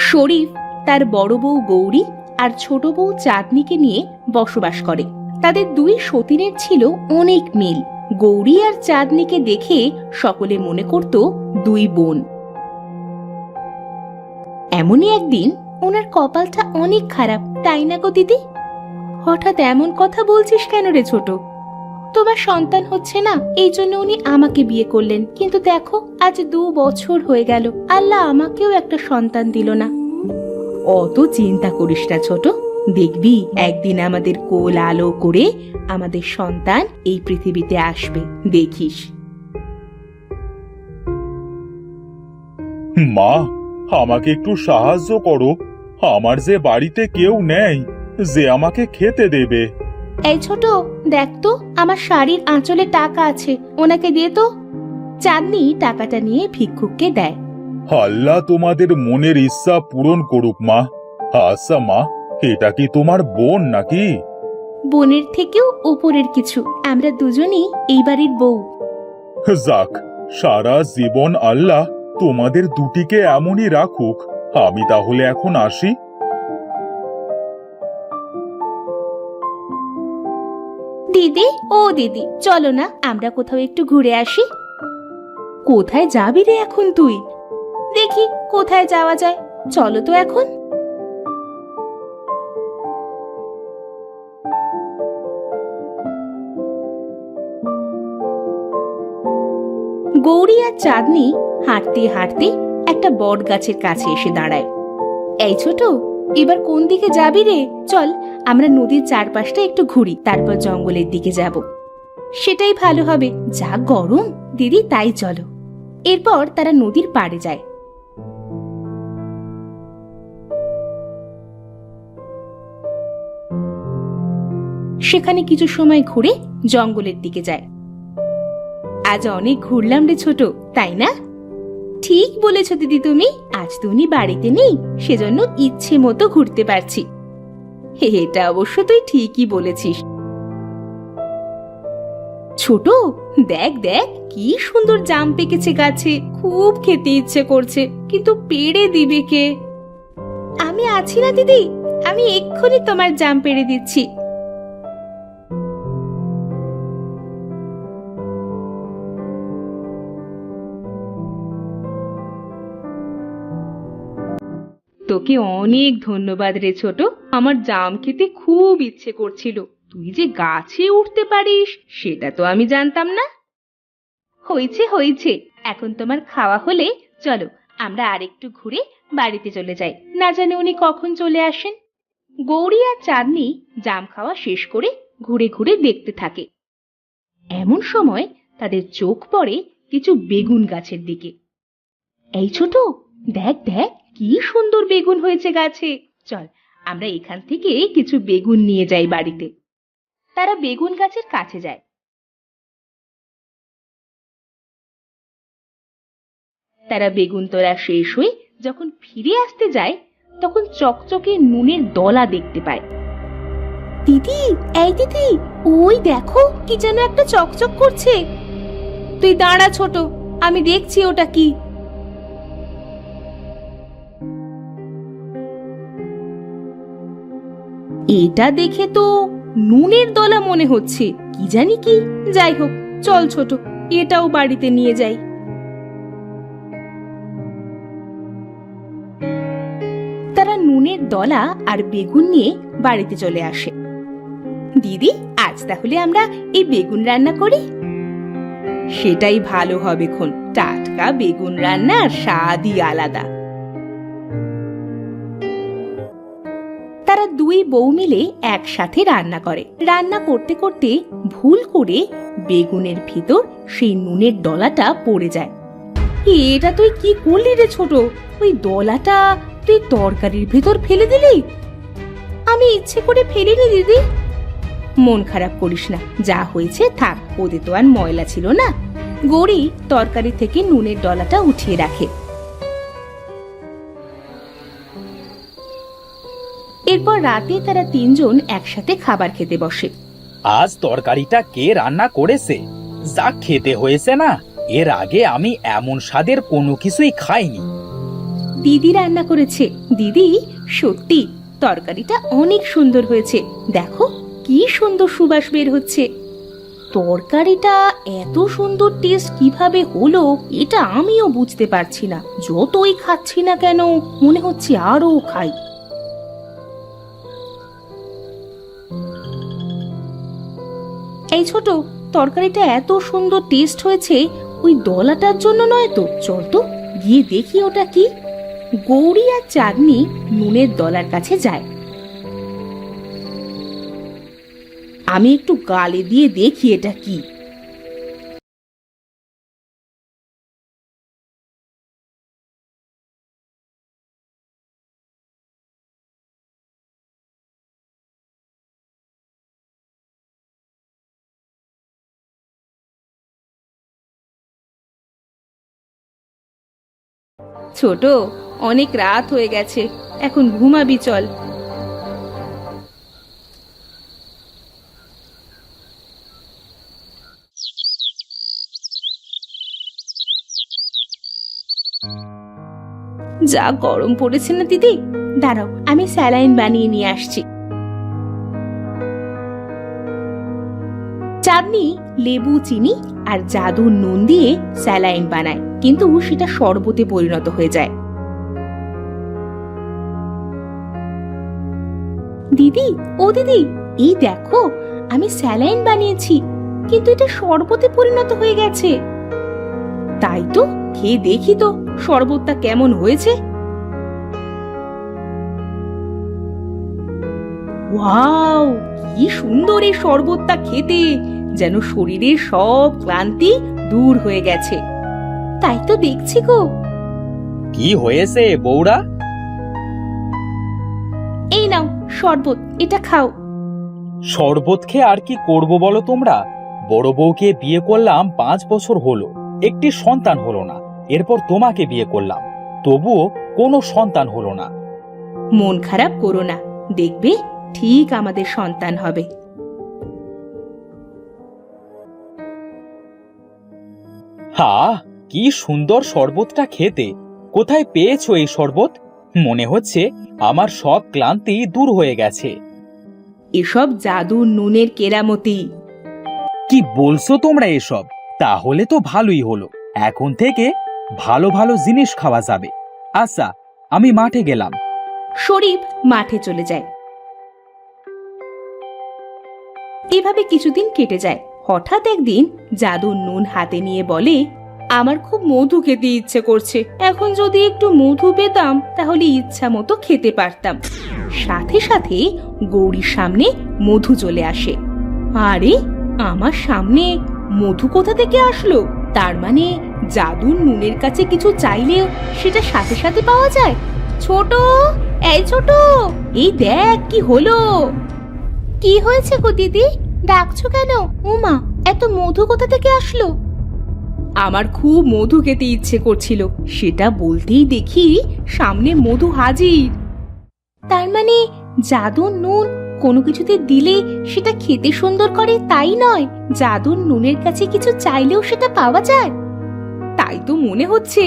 শরীফ তার বড় বউ গৌরী আর ছোট বউ চাঁদনিকে নিয়ে বসবাস করে। তাদের দুই সতীনের ছিল অনেক মিল। গৌরী আর চাঁদনিকে দেখে সকলে মনে করত দুই বোন। এমনই একদিন ওনার কপালটা অনেক খারাপ, তাই না গো দিদি? হঠাৎ এমন কথা বলছিস কেন রে ছোট? তোমার সন্তান হচ্ছে না, এই জন্য উনি আমাকে বিয়ে করলেন, কিন্তু দেখো আজ 2 বছর হয়ে গেল, আল্লাহ আমাকেও একটা সন্তান দিল না। অত চিন্তা করিস না ছোট, দেখবি একদিন আমাদের কোল আলো করে আমাদের সন্তান এই পৃথিবীতে আসবে, দেখিস। মা, আমাকে একটু সাহায্য করো। আমার যে বাড়িতে কেউ নেই যে আমাকে খেতে দেবে। এই ছোট, দেখ তো আমার শাড়ির আঁচলে টাকা আছে, ওনাকে দে তো। চাঁদনি টাকাটা নিয়ে ভিক্ষুককে দেয়। আল্লাহ তোমাদের মনের ইচ্ছা পূরণ করুক মা। আচ্ছা মা, এটা কি তোমার বোন নাকি? বোনের থেকেও উপরের কিছু, আমরা দুজনই এই বাড়ির বউ। যাক, সারা জীবন আল্লাহ তোমাদের দুটিকে এমনই রাখুক। আমি তাহলে এখন আসি। দিদি, ও দিদি, চলো না আমরা কোথাও একটু ঘুরে আসি। কোথায় যাবি রে এখন তুই? দেখি কোথায় যাওয়া যায়, চলো তো এখন। গৌরী আর চাঁদনি হাঁটতে হাঁটতে একটা বট গাছের কাছে এসে দাঁড়ায়। এই ছোট, এবার কোন দিকে যাবি রে? চল আমরা নদীর চারপাশটা একটু ঘুরি, তারপর জঙ্গলের দিকে যাব। সেটাই ভালো হবে, যা গরম দিদি, তাই চলো। এরপর তারা নদীর পাড়ে যায়। সেখানে কিছু সময় ঘুরে জঙ্গলের দিকে যায়। আজ অনেক ঘুরলাম রে ছোট, তাই না? ঠিক বলেছ দিদি তুমি, আজ তো উনি বাড়িতে নেই, সেজন্য ইচ্ছে মতো ঘুরতে পারছি। এটা অবশ্য তুই ঠিকই বলেছিস। ছোট, দেখ দেখ কি সুন্দর জাম পেকেছে গাছে, খুব খেতে ইচ্ছে করছে, কিন্তু পেড়ে দিবে কে? আমি আছি না দিদি, আমি এক্ষুনি তোমার জাম পেড়ে দিচ্ছি। তোকে অনেক ধন্যবাদ রে ছোট, আমার জাম খেতে খুব ইচ্ছে করছিল। তুই যে গাছে উঠতে পারিস সেটা তো আমি জানতাম না। হয়েছে হয়েছে, এখন তোমার খাওয়া হলে চলো আমরা আরেকটু ঘুরে বাড়িতে চলে যাই, না জানি উনি কখন চলে আসেন। গৌরী আর চাঁদনি জাম খাওয়া শেষ করে ঘুরে ঘুরে দেখতে থাকে। এমন সময় তাদের চোখ পড়ে কিছু বেগুন গাছের দিকে। এই ছোট, দেখ দেখ কি সুন্দর বেগুন হয়েছে গাছে, চল আমরা এখান থেকে কিছু বেগুন নিয়ে যাই বাড়িতে। তারা বেগুন গাছের কাছে যায়। তারা বেগুন তোলা শেষ হয়ে যখন ফিরে আসতে যায়, তখন চকচকে নুনের দলা দেখতে পায়। দিদি, এই দিদি, ওই দেখো কি যেন একটা চকচক করছে। তুই দাঁড়া ছোট, আমি দেখছি ওটা কি। এটা দেখে তো নুনের দলা মনে হচ্ছে, কি জানি কি। যাই হোক, চল ছোট, এটাও বাড়িতে নিয়ে যাই। তারা নুনের দলা আর বেগুন নিয়ে বাড়িতে চলে আসে। দিদি, আজ তাহলে আমরা এই বেগুন রান্না করি। সেটাই ভালো হবে খন, টাটকা বেগুন রান্নার স্বাদই আলাদা। তারা দুই বউ মিলে একসাথে রান্না করে। রান্না করতে করতে ভুল করে বেগুনের ভিতর সেই নুনের দলাটা পড়ে যায়। এটা তুই কি করলি রে ছোট? ওই দলাটা তুই তরকারির ভেতর ফেলে দিলি? আমি ইচ্ছে করে ফেলিনি দিদি। মন খারাপ করিস না, যা হয়েছে থাক, ওদের তো আর ময়লা ছিল না। গৌরী তরকারি থেকে নুনের দলাটা উঠিয়ে রাখে। এরপর রাতে তারা তিনজন একসাথে খাবার খেতে বসে। আজ তরকারিটা কে রান্না করেছে? যা খেতে হয়েছে না, এর আগে আমি এমন স্বাদের কোনো কিছুই খাইনি। দিদি রান্না করেছে। দিদি, সত্যি তরকারিটা অনেক সুন্দর হয়েছে। দেখো কি সুন্দর সুবাস বের হচ্ছে। তরকারিটা এত সুন্দর টেস্ট কিভাবে হলো এটা আমিও বুঝতে পারছি না। যতই খাচ্ছি না কেন মনে হচ্ছে আরো খাই। এই ছোট, তরকারিটা এত সুন্দর টেস্ট হয়েছে ওই দলাটার জন্য নয় তো? চল তো গিয়ে দেখি ওটা কি। গৌরী আর চাঁদনি নুনের দলার কাছে যায়। আমি একটু গালে দিয়ে দেখি এটা কি। ছোট, অনেক রাত হয়ে গেছে, এখন ঘুমাবি চল। যা গরম পড়েছে না দিদি, দাঁড়াও আমি স্যালাইন বানিয়ে নিয়ে আসছি। চাঁদনি লেবু, চিনি আর জাদুর নুন দিয়ে স্যালাইন বানায়, কিন্তু সেটা শরবতে পরিণত হয়ে যায়। দিদি, ও দিদি, এই দেখো আমি স্যালাইন বানিয়েছি, কিন্তু এটা শরবতে পরিণত হয়ে গেছে। তাই তো, খেয়ে দেখি তো শরবতটা কেমন হয়েছে। ওয়াও, কি সুন্দর এই শরবতটা খেতে, যেন শরীরের সব ক্লান্তি দূর হয়ে গেছে। তাই তো দেখছি গো। কি হয়েছে বৌরা? এই নাও শরবত, এটা খাও। শরবত খেয়ে আর কি করব বলো তোমরা? বড় বউকে বিয়ে করলাম 5 বছর হলো, একটি সন্তান হলো না। এরপর তোমাকে বিয়ে করলাম, তবুও কোনো সন্তান হলো না। মন খারাপ করো না, দেখবে ঠিক আমাদের সন্তান হবে। হ্যাঁ, কি সুন্দর শরবতটা খেতে। কোথায় পেয়েছো এই শরবত? মনে হচ্ছে আমার সব ক্লান্তি দূর হয়ে গেছে। এসব জাদুর নুনের কেরামতি। কি বলছো তোমরা এসব? তাহলে তো ভালোই হলো, এখন থেকে ভালো ভালো জিনিস খাওয়া যাবে। আচ্ছা, আমি মাঠে গেলাম। শরীফ মাঠে চলে যায়। এভাবে কিছুদিন কেটে যায়। হঠাৎ একদিন জাদুর নুন হাতে নিয়ে বলে, আমার খুব মধু খেতে ইচ্ছে করছে, এখন যদি একটু মধু পেতাম তাহলে ইচ্ছা মতো খেতে পারতাম। সাথে সাথে গৌরীর সামনে মধু চলে আসে। আরে, আমার সামনে মধু কোথা থেকে আসলো? তার মানে জাদুর নুনের কাছে কিছু চাইলেও সেটা সাথে সাথে পাওয়া যায়। ছোট, এই ছোট, এই দেখ কি হলো। কি হয়েছে গো দিদি, ডাকছো কেন? উমা, এত মধু কোথা থেকে আসলো? আমার খুব মধু খেতে ইচ্ছে করছিল, সেটা বলতেই দেখি সামনে মধু হাজির। তার মানে জাদুর নুন কোনো কিছুতে দিলে সেটা খেতে সুন্দর করে তাই নয়, জাদুর নুনের কাছে কিছু চাইলেও সেটা পাওয়া যায়। তাই তো মনে হচ্ছে।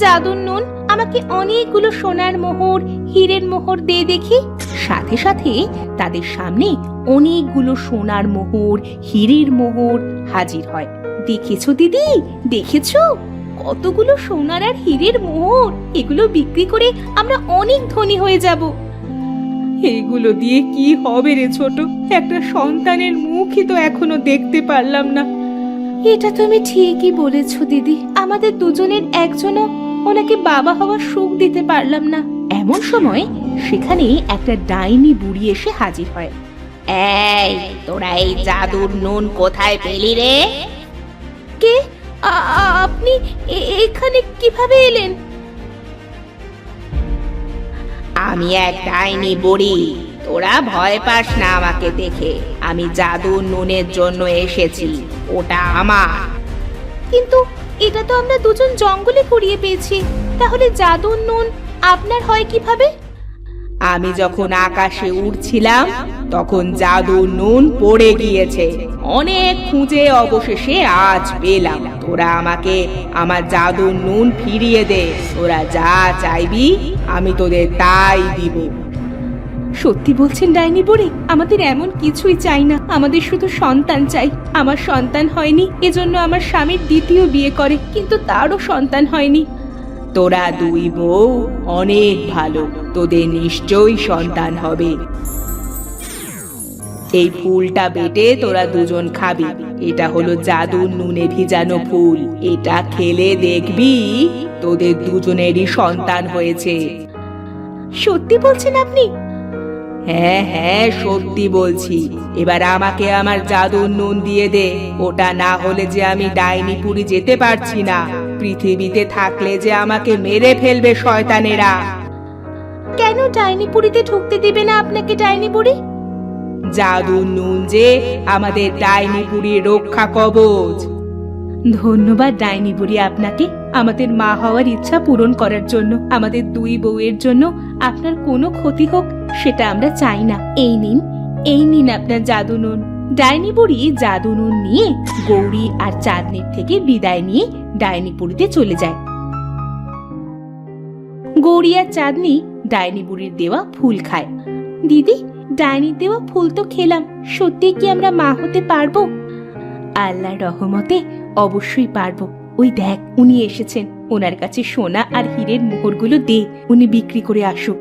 জাদুর নুন, আমাকে অনেকগুলো সোনার মোহর, হীরের মোহর দে দেখি। সাথে সাথে তাদের সামনে অনেকগুলো সোনার মোহর, হীরের মোহর হাজির হয়। দেখেছো দিদি, দেখেছো কতগুলো সোনার আর হীরের মোহর? এগুলো বিক্রি করে আমরা অনেক ধনী হয়ে যাব। এগুলো দিয়ে কি হবে রে ছোট? একটা সন্তানের মুখই তো এখনো দেখতে পারলাম না। এটা তুমি ঠিকই বলেছো দিদি, আমাদের দুজনের একজনও ওনাকে বাবা হওয়ার সুখ দিতে পারলাম না। এমন সময় সেখানে একটা ডাইনি বুড়ি এসে হাজির হয়। এই, তোরা এই জাদুর নুন কোথায় পেলি রে? কে? আপনি এখানে কিভাবে এলেন? আমি এক ডাইনি বুড়ি, তোরা ভয় পাস না আমাকে দেখে। আমি জাদুর নুনের জন্য এসেছি, ওটা আমার। কিন্তু এটা তো আমরা দুজন জঙ্গলে কুড়িয়ে পেয়েছি, তাহলে জাদুর নুন আপনার হয় কিভাবে? আমি যখন আকাশে উড়ছিলাম তখন জাদুর নুন পড়ে গিয়েছে। অনেক খুঁজে অবশেষে আজ পেলাম। তোরা আমাকে আমার জাদুর নুন ফিরিয়ে দে। তোরা যা চাইবি আমি তোদের তাই দিব। সত্যি বলছেন ডাইনি বুড়ি? আমাদের এমন কিছুই চাই না, আমাদের শুধু সন্তান চাই। আমার সন্তান হয়নি, এজন্য আমার স্বামীর দ্বিতীয় বিয়ে করে, কিন্তু তারও সন্তান হয়নি। তোরা দুই বউ অনেক ভালো, তোদের নিশ্চয়ই সন্তান হবে। এই ফুলটা বেটে তোরা দুজন খাবি। এটা হলো জাদুর নুনে ভিজানো ফুল। এটা খেলে দেখবি তোদের দুজনেরই সন্তান হয়েছে। সত্যি বলছেন আপনি? হ্যাঁ হ্যাঁ, সত্যি বলছি। এবার আমাকে আমার জাদুর নুন দিয়ে দে। ওটা না হলে যে আমি ডাইনিপুরি যেতে পারছি না। পৃথিবীতে থাকলে যে আমাকে মেরে ফেলবে শয়তানেরা। কেন ডাইনিপুরিতে ঢুকতে দিবে না আপনাকে ডাইনি বুড়ি? জাদুর নুন যে আমাদের ডাইনিপুরির রক্ষা কবচ। ধন্যবাদ ডাইনি বুড়ি আপনাকে, আমাদের মা হওয়ার ইচ্ছা পূরণ করার জন্য। আমাদের দুই বউয়ের জন্য আপনার কোনো ক্ষতি হোক সেটা আমরা চাই না। এই নিন আপনার জাদু নুন। ডাইনি বুড়ি জাদু নুন নিয়ে গৌরী আর চাঁদনির থেকে বিদায় নিয়ে ডাইনিপুরিতে চলে যায়। গৌরী আর চাঁদনি ডাইনি বুড়ির দেওয়া ফুল খায়। দিদি, ডাইনির দেওয়া ফুল তো খেলাম, সত্যি কি আমরা মা হতে পারবো? আল্লাহর রহমতে অবশ্যই পারবো। ওই দেখ, উনি এসেছেন। ওনার কাছে সোনা আর হীরের মোহরগুলো দে, উনি বিক্রি করে আসুক।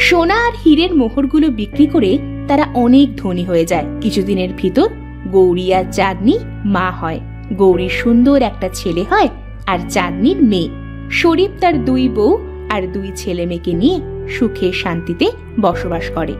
সোনা আর হীরের মোহরগুলো বিক্রি করে তারা অনেক ধনী হয়ে যায়। কিছুদিনের ভিতর গৌরী আর চাঁদনি মা হয়। গৌরীর সুন্দর একটা ছেলে হয় আর চাঁদনির মেয়ে। শরীফ তার দুই বউ আর দুই ছেলে মেয়েকে নিয়ে সুখে শান্তিতে বসবাস করে।